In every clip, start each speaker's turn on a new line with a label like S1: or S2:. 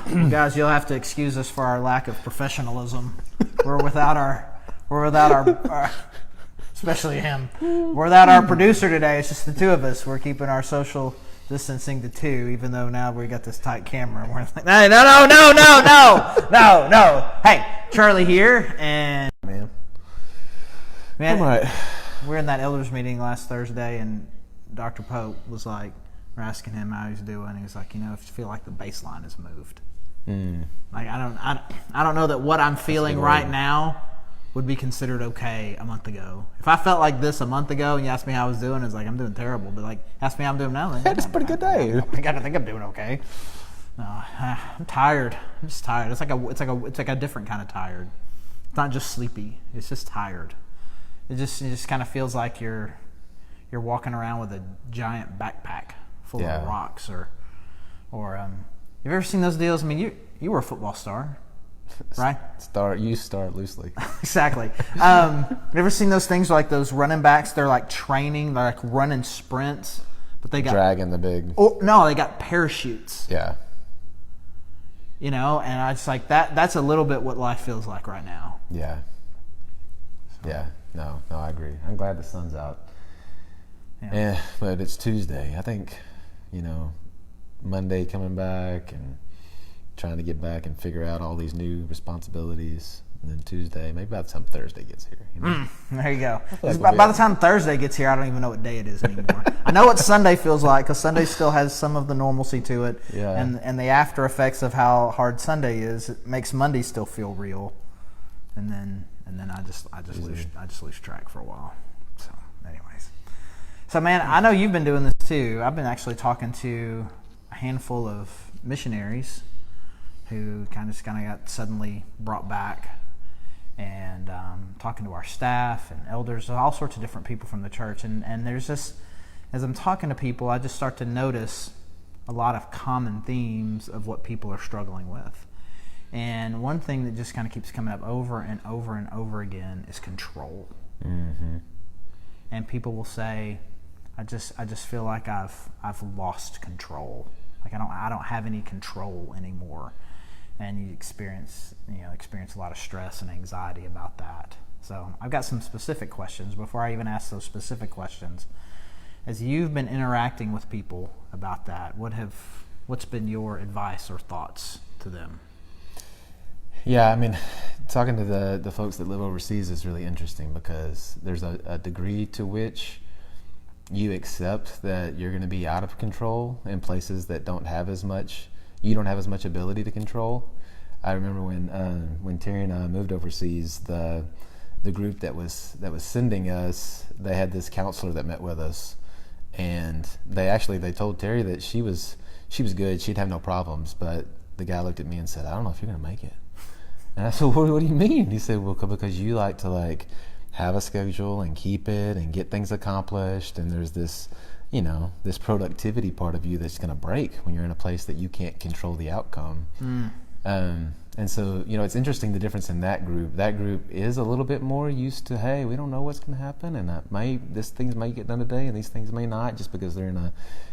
S1: Guys, you'll have to excuse us for our lack of professionalism. We're without our especially him. We're without our producer today. It's just the two of us. We're keeping our social distancing to 2, even though now we got this tight camera. And we're like, hey, no. Hey, Charlie here, and man,
S2: right.
S1: We're in that elders meeting last Thursday, and Dr. Pope was like, we're asking him how he's doing. He was like, if you feel like the baseline has moved. Like I don't know that what I'm feeling right now would be considered okay a month ago. If I felt like this a month ago and you asked me how I was doing, it's like I'm doing terrible. But like ask me how I'm doing now, then
S2: it's a pretty good day.
S1: I think I'm doing okay. No, I'm tired. I'm just tired. It's like a different kind of tired. It's not just sleepy. It's just tired. It just kind of feels like you're walking around with a giant backpack full of rocks or you've ever seen those deals? I mean, you were a football star, right?
S2: You start loosely.
S1: Exactly. You ever seen those things like those running backs? They're like training, they're like running sprints, but they got
S2: dragging the big.
S1: Oh no, they got parachutes.
S2: Yeah.
S1: And I just like that. That's a little bit what life feels like right now.
S2: Yeah. So. Yeah. No, I agree. I'm glad the sun's out. Yeah, but it's Tuesday. I think, Monday coming back and trying to get back and figure out all these new responsibilities. And then Tuesday, maybe by the time Thursday gets here.
S1: There you go. By the time Thursday gets here, I don't even know what day it is anymore. I know what Sunday feels like because Sunday still has some of the normalcy to it.
S2: Yeah.
S1: And the after effects of how hard Sunday is, it makes Monday still feel real. And then I just lose track for a while. So, anyways. So, man, I know you've been doing this too. I've been actually talking to a handful of missionaries who kind of got suddenly brought back, and talking to our staff and elders, all sorts of different people from the church. And there's just, as I'm talking to people, I just start to notice a lot of common themes of what people are struggling with. And one thing that just kind of keeps coming up over and over and over again is control.
S2: Mm-hmm.
S1: And people will say, I just feel like I've lost control. Like I don't have any control anymore. And you experience a lot of stress and anxiety about that. So I've got some specific questions. Before I even ask those specific questions, as you've been interacting with people about that, what's been your advice or thoughts to them?
S2: Yeah, I mean, talking to the folks that live overseas is really interesting because there's a degree to which you accept that you're going to be out of control in places that you don't have as much ability to control. I remember when Terry and I moved overseas, the group that was sending us, they had this counselor that met with us, and they told Terry that she was good, she'd have no problems, but the guy looked at me and said, I don't know if you're going to make it. And I said, what do you mean? He said, well, because you like to have a schedule and keep it and get things accomplished, and there's this this productivity part of you that's going to break when you're in a place that you can't control the outcome. And so, it's interesting the difference in that group. That group is a little bit more used to, hey, we don't know what's going to happen, and these things may get done today, and these things may not, just because they're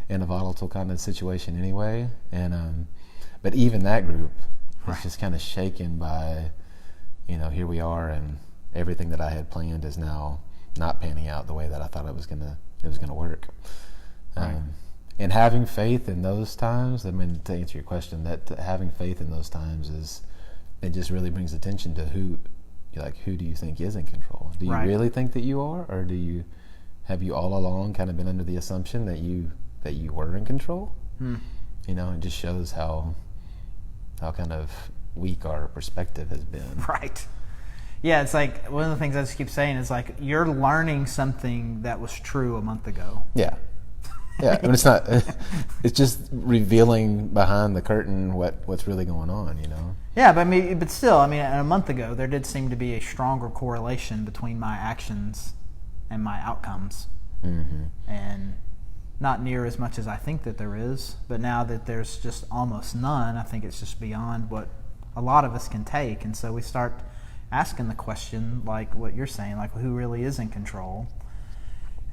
S2: in a volatile kind of situation anyway. And but even that group is just kind of shaken by, here we are, and everything that I had planned is now not panning out the way that I thought it was gonna work.
S1: Right.
S2: And having faith in those times, I mean, to answer your question, that having faith in those times it just really brings attention to who do you think is in control? Do you really think that you are, or have you all along kind of been under the assumption that you were in control? It just shows how kind of weak our perspective has been. Right.
S1: Yeah, it's like one of the things I just keep saying is like you're learning something that was true a month ago.
S2: Yeah. Yeah, I mean, it's not. It's just revealing behind the curtain what's really going on,
S1: Yeah, but still, a month ago there did seem to be a stronger correlation between my actions and my outcomes, and not near as much as I think that there is. But now that there's just almost none, I think it's just beyond what a lot of us can take, and so we start asking the question, like what you're saying, like who really is in control.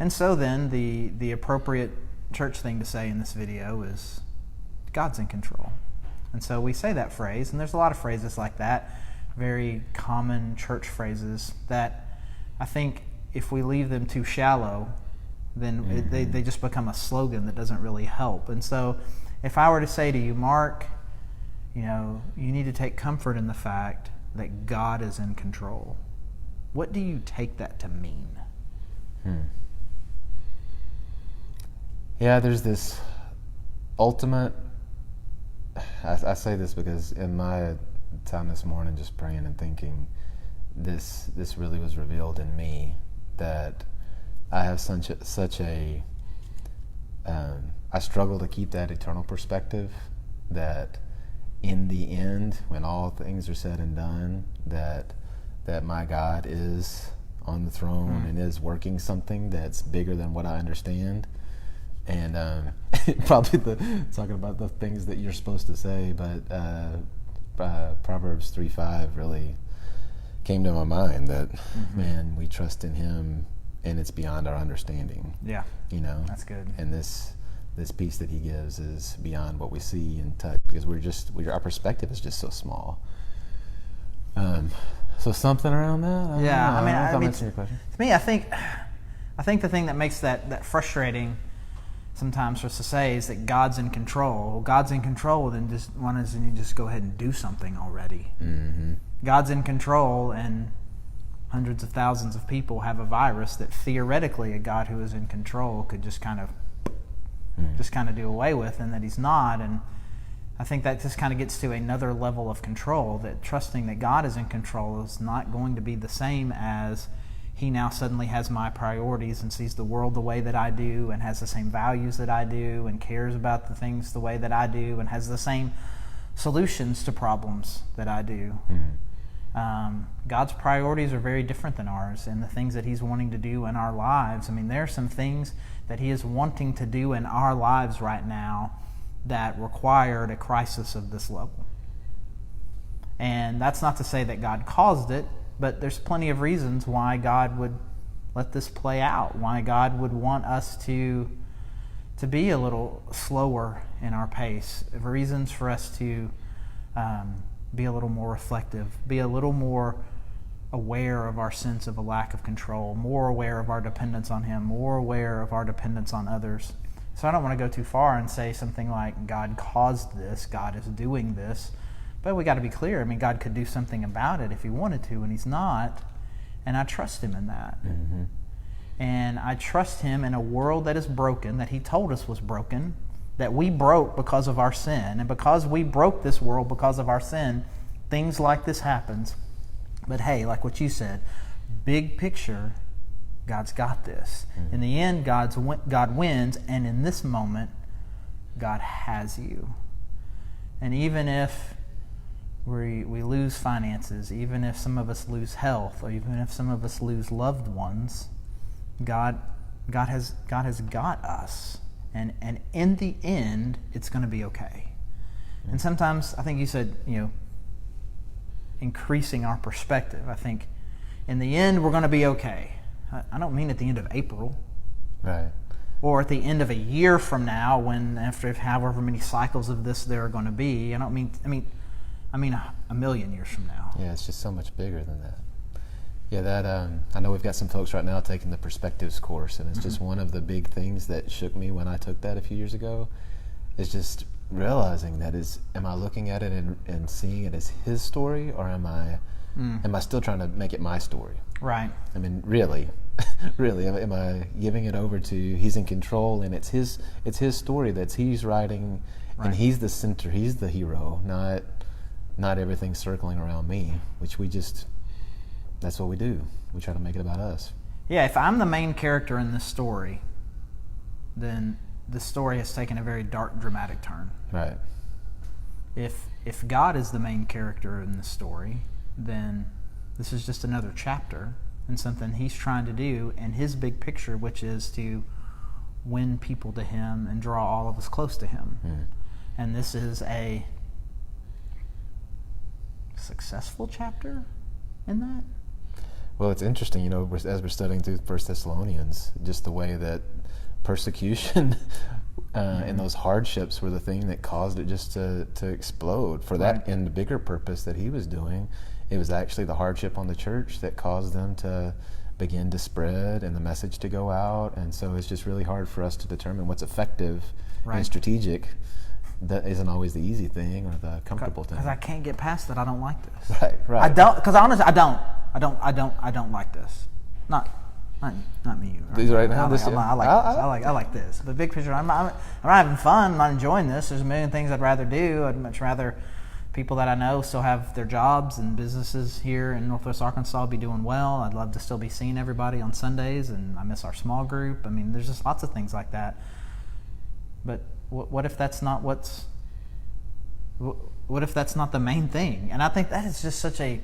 S1: And so then the appropriate church thing to say in this video is God's in control. And so we say that phrase, and there's a lot of phrases like that, very common church phrases that I think if we leave them too shallow, then they just become a slogan that doesn't really help. And so if I were to say to you, Mark, you need to take comfort in the fact that God is in control, what do you take that to mean?
S2: Yeah, there's this ultimate, I say this because in my time this morning just praying and thinking, this really was revealed in me, that I have such a I struggle to keep that eternal perspective, that in the end, when all things are said and done, that my God is on the throne and is working something that's bigger than what I understand. And probably talking about the things that you're supposed to say, but Proverbs 3:5 really came to my mind, that man, we trust in Him and it's beyond our understanding.
S1: Yeah, that's good.
S2: And this peace that He gives is beyond what we see and touch, because our perspective is just so small. So something around that.
S1: I mean,
S2: answer your question.
S1: To me, I think the thing that makes that frustrating sometimes for us to say is that God's in control. Well, God's in control, then why doesn't He just go ahead and do something already? Mm-hmm. God's in control, and hundreds of thousands of people have a virus that theoretically a God who is in control could just kind of do away with, and that He's not. And I think that just kind of gets to another level of control, that trusting that God is in control is not going to be the same as He now suddenly has my priorities and sees the world the way that I do and has the same values that I do and cares about the things the way that I do and has the same solutions to problems that I do. God's priorities are very different than ours, and the things that He's wanting to do in our lives. I mean, there are some things that He is wanting to do in our lives right now that required a crisis of this level. And that's not to say that God caused it, but there's plenty of reasons why God would let this play out, why God would want us to be a little slower in our pace, reasons for us to be a little more reflective, be a little more aware of our sense of a lack of control, more aware of our dependence on Him, more aware of our dependence on others. So I don't want to go too far and say something like God caused this, God is doing this, but we got to be clear. I mean, God could do something about it if He wanted to, and He's not, and I trust Him in that. Mm-hmm. And I trust Him in a world that is broken, that He told us was broken, that we broke because of our sin, and because we broke this world because of our sin, things like this happens. But hey, like what you said, big picture, God's got this. Mm-hmm. In the end, God wins, and in this moment, God has you. And even if we lose finances, even if some of us lose health, or even if some of us lose loved ones, God has got us. And in the end, it's going to be okay. Mm-hmm. And sometimes, I think you said, increasing our perspective. I think in the end, we're going to be okay. I don't mean at the end of April.
S2: Right.
S1: Or at the end of a year from now, when after however many cycles of this there are going to be. I mean a million years from now.
S2: Yeah, it's just so much bigger than that. Yeah, that I know we've got some folks right now taking the Perspectives course, and it's just one of the big things that shook me when I took that a few years ago, is just realizing that am I looking at it and seeing it as His story, or am I still trying to make it my story?
S1: Right.
S2: I mean, really, am I giving it over to He's in control, and it's His story that He's writing, right. And He's the center, He's the hero, not everything circling around me, which that's what we do. We try to make it about us.
S1: Yeah, if I'm the main character in this story, then the story has taken a very dark, dramatic turn.
S2: Right.
S1: If God is the main character in this story, then this is just another chapter and something He's trying to do in His big picture, which is to win people to Him and draw all of us close to Him. Mm. And this is a successful chapter in that.
S2: Well, it's interesting, as we're studying through 1 Thessalonians, just the way that persecution And those hardships were the thing that caused it just to explode. For that in the bigger purpose that he was doing, it was actually the hardship on the church that caused them to begin to spread and the message to go out. And so it's just really hard for us to determine what's effective and strategic. That isn't always the easy thing or the comfortable thing.
S1: Because I can't get past that. I don't like this.
S2: Right.
S1: I don't. Because honestly, I don't like this. Not me.
S2: These right now.
S1: I like this. The big picture. I'm not having fun. I'm not enjoying this. There's a million things I'd rather do. I'd much rather people that I know still have their jobs and businesses here in Northwest Arkansas be doing well. I'd love to still be seeing everybody on Sundays, and I miss our small group. I mean, there's just lots of things like that. But what if that's not what if that's not the main thing? And I think that is just such a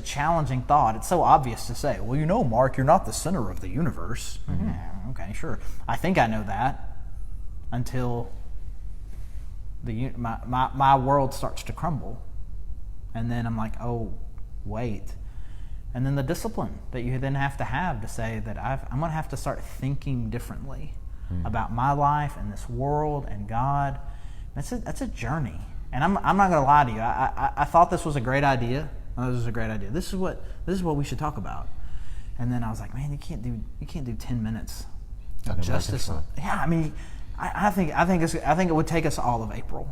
S1: challenging thought. It's so obvious to say, well, Mark, you're not the center of the universe. Mm-hmm. Yeah, okay, sure. I think I know that until my world starts to crumble. And then I'm like, oh, wait. And then the discipline that you then have to say that I'm going to have to start thinking differently about my life and this world and God. That's a journey. And I'm not going to lie to you. I thought this was a great idea. Oh, this is a great idea. This is what we should talk about. And then I was like, man, you can't do 10 minutes of justice. Yeah, I mean, I think it would take us all of April.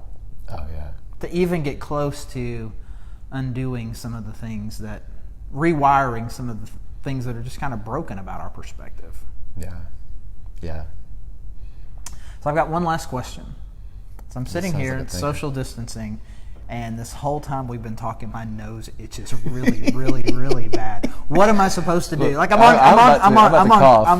S2: Oh yeah.
S1: To even get close to undoing some of the things rewiring some of the things that are just kind of broken about our perspective.
S2: Yeah. Yeah.
S1: So I've got one last question. So I'm sitting here, social distancing, and this whole time we've been talking, my nose itches really, really, really bad. What am I supposed to do? Like I'm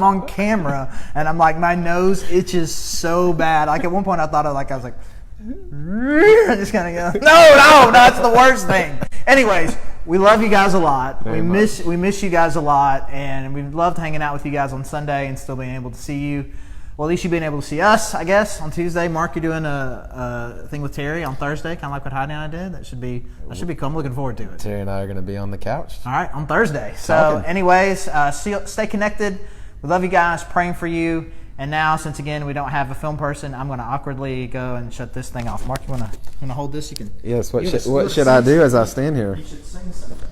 S1: on camera, and I'm like, my nose itches so bad. Like at one point I was like, just kind of go, no, that's the worst thing. Anyways, we love you guys a lot. We miss you guys a lot, and we loved hanging out with you guys on Sunday and still being able to see you. Well, at least you've been able to see us, I guess, on Tuesday. Mark, you're doing a thing with Terry on Thursday, kind of like what Heidi and I did. That should be cool. I'm looking forward to it.
S2: Terry and I are going to be on the couch.
S1: All right, on Thursday. So, anyways, stay connected. We love you guys. Praying for you. And now, since again we don't have a film person, I'm going to awkwardly go and shut this thing off. Mark, you want to hold this? You can.
S2: Yes. What should I do as I stand here?
S1: You should sing something.